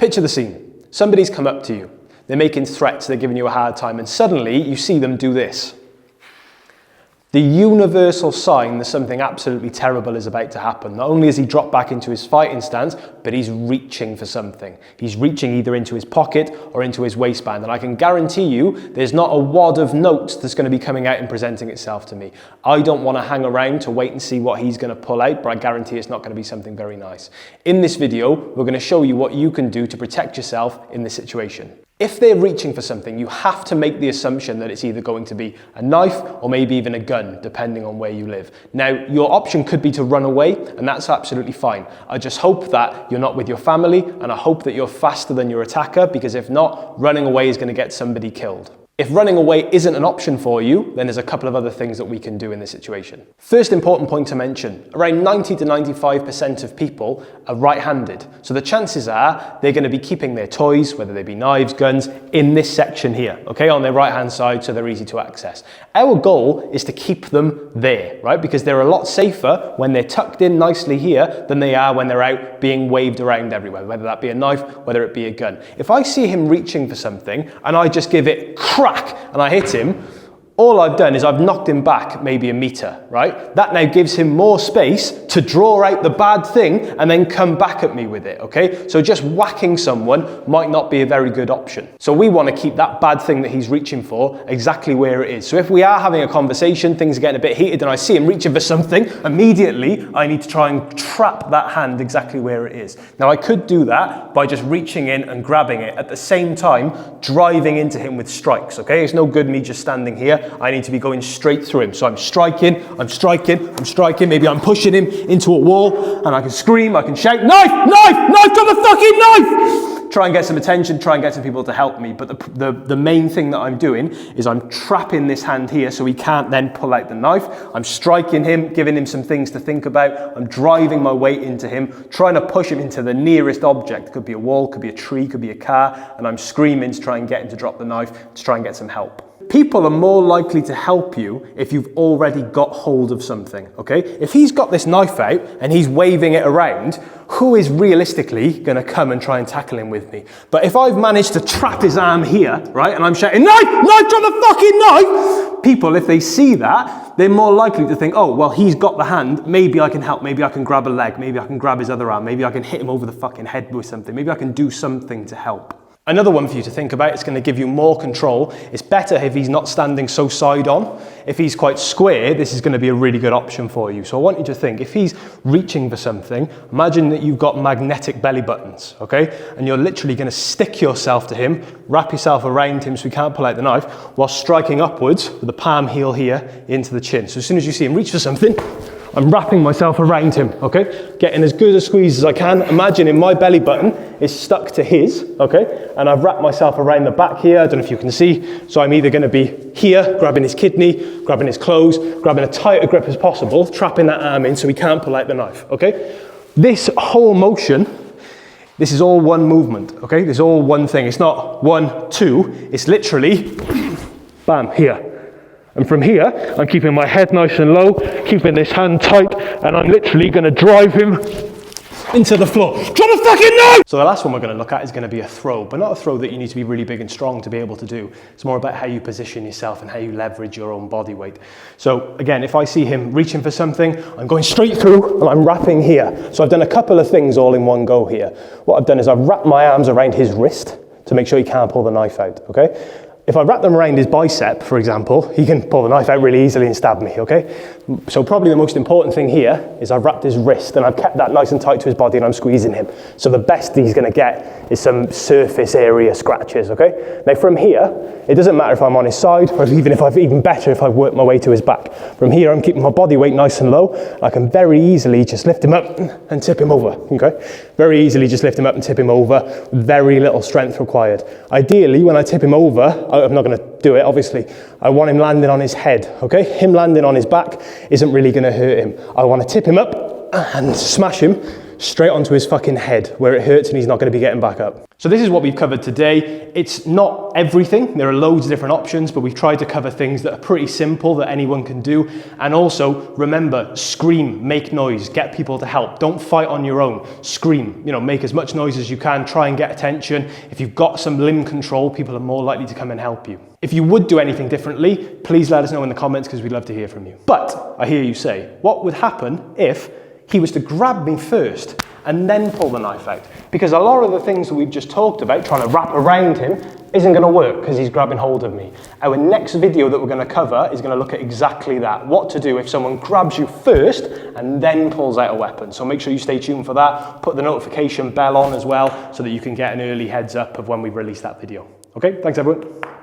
Picture the scene. Somebody's come up to you. They're making threats, they're giving you a hard time, and suddenly you see them do this. The universal sign that something absolutely terrible is about to happen. Not only has he dropped back into his fighting stance, but he's reaching for something. He's reaching either into his pocket or into his waistband. And I can guarantee you there's not a wad of notes that's going to be coming out and presenting itself to me. I don't want to hang around to wait and see what he's going to pull out, but I guarantee it's not going to be something very nice. In this video, we're going to show you what you can do to protect yourself in this situation. If they're reaching for something, you have to make the assumption that it's either going to be a knife or maybe even a gun, depending on where you live. Now, your option could be to run away, and that's absolutely fine. I just hope that you're not with your family, and I hope that you're faster than your attacker, because if not, running away is going to get somebody killed. If running away isn't an option for you, then there's a couple of other things that we can do in this situation. First important point to mention, around 90 to 95% of people are right-handed. So the chances are they're going to be keeping their toys, whether they be knives, guns, in this section here, okay, on their right-hand side, so they're easy to access. Our goal is to keep them there, right? Because they're a lot safer when they're tucked in nicely here than they are when they're out being waved around everywhere, whether that be a knife, whether it be a gun. If I see him reaching for something and I just give it crack and I hit him, all I've done is I've knocked him back maybe a meter, right? That now gives him more space to draw out the bad thing and then come back at me with it, okay? So just whacking someone might not be a very good option. So we want to keep that bad thing that he's reaching for exactly where it is. So if we are having a conversation, things are getting a bit heated and I see him reaching for something, immediately I need to try and trap that hand exactly where it is. Now I could do that by just reaching in and grabbing it, at the same time driving into him with strikes, okay? It's no good me just standing here. I need to be going straight through him. So I'm striking, maybe I'm pushing him into a wall, and I can scream, I can shout, knife, knife, knife, got the fucking knife! Try and get some attention, try and get some people to help me. But the main thing that I'm doing is I'm trapping this hand here so he can't then pull out the knife. I'm striking him, giving him some things to think about. I'm driving my weight into him, trying to push him into the nearest object. It could be a wall, could be a tree, could be a car, and I'm screaming to try and get him to drop the knife, to try and get some help. People are more likely to help you if you've already got hold of something, okay? If he's got this knife out and he's waving it around, who is realistically going to come and try and tackle him with me? But if I've managed to trap his arm here, right, and I'm shouting, knife, knife, drop the fucking knife! People, if they see that, they're more likely to think, oh, well, he's got the hand, maybe I can help, maybe I can grab a leg, maybe I can grab his other arm, maybe I can hit him over the fucking head with something, maybe I can do something to help. Another one for you to think about, it's going to give you more control. It's better if he's not standing so side on. If he's quite square, this is going to be a really good option for you. So I want you to think, if he's reaching for something, imagine that you've got magnetic belly buttons, okay? And you're literally going to stick yourself to him, wrap yourself around him so he can't pull out the knife, while striking upwards with the palm heel here into the chin. So as soon as you see him reach for something, I'm wrapping myself around him, okay? Getting as good a squeeze as I can. Imagining my belly button is stuck to his, okay? And I've wrapped myself around the back here. I don't know if you can see. So I'm either going to be here, grabbing his kidney, grabbing his clothes, grabbing a tighter grip as possible, trapping that arm in so he can't pull out the knife, okay? This whole motion, this is all one movement, okay? This is all one thing. It's not 1, 2. It's literally, bam, here. And from here, I'm keeping my head nice and low, keeping this hand tight, and I'm literally going to drive him into the floor. Drop the fucking knife! So the last one we're going to look at is going to be a throw, but not a throw that you need to be really big and strong to be able to do. It's more about how you position yourself and how you leverage your own body weight. So again, if I see him reaching for something, I'm going straight through and I'm wrapping here. So I've done a couple of things all in one go here. What I've done is I've wrapped my arms around his wrist to make sure he can't pull the knife out, okay? If I wrap them around his bicep, for example, he can pull the knife out really easily and stab me, okay? So probably the most important thing here is I've wrapped his wrist and I've kept that nice and tight to his body and I'm squeezing him. So the best he's gonna get is some surface area scratches, okay? Now from here, it doesn't matter if I'm on his side or even better if I've worked my way to his back. From here, I'm keeping my body weight nice and low. I can very easily just lift him up and tip him over, okay? Very easily just lift him up and tip him over, very little strength required. Ideally, when I tip him over, I'm not going to do it, obviously. I want him landing on his head, okay? Him landing on his back isn't really going to hurt him. I want to tip him up and smash him straight onto his fucking head where it hurts and he's not going to be getting back up. So this is what we've covered today. It's not everything. There are loads of different options, but we've tried to cover things that are pretty simple that anyone can do. And also remember, scream, make noise, get people to help. Don't fight on your own. Scream, you know, make as much noise as you can, try and get attention. If you've got some limb control, people are more likely to come and help you. If you would do anything differently, please let us know in the comments because we'd love to hear from you. But I hear you say, what would happen if he was to grab me first and then pull the knife out? Because a lot of the things that we've just talked about, trying to wrap around him, isn't going to work because he's grabbing hold of me. Our next video that we're going to cover is going to look at exactly that. What to do if someone grabs you first and then pulls out a weapon. So make sure you stay tuned for that. Put the notification bell on as well so that you can get an early heads up of when we release that video. Okay, thanks everyone.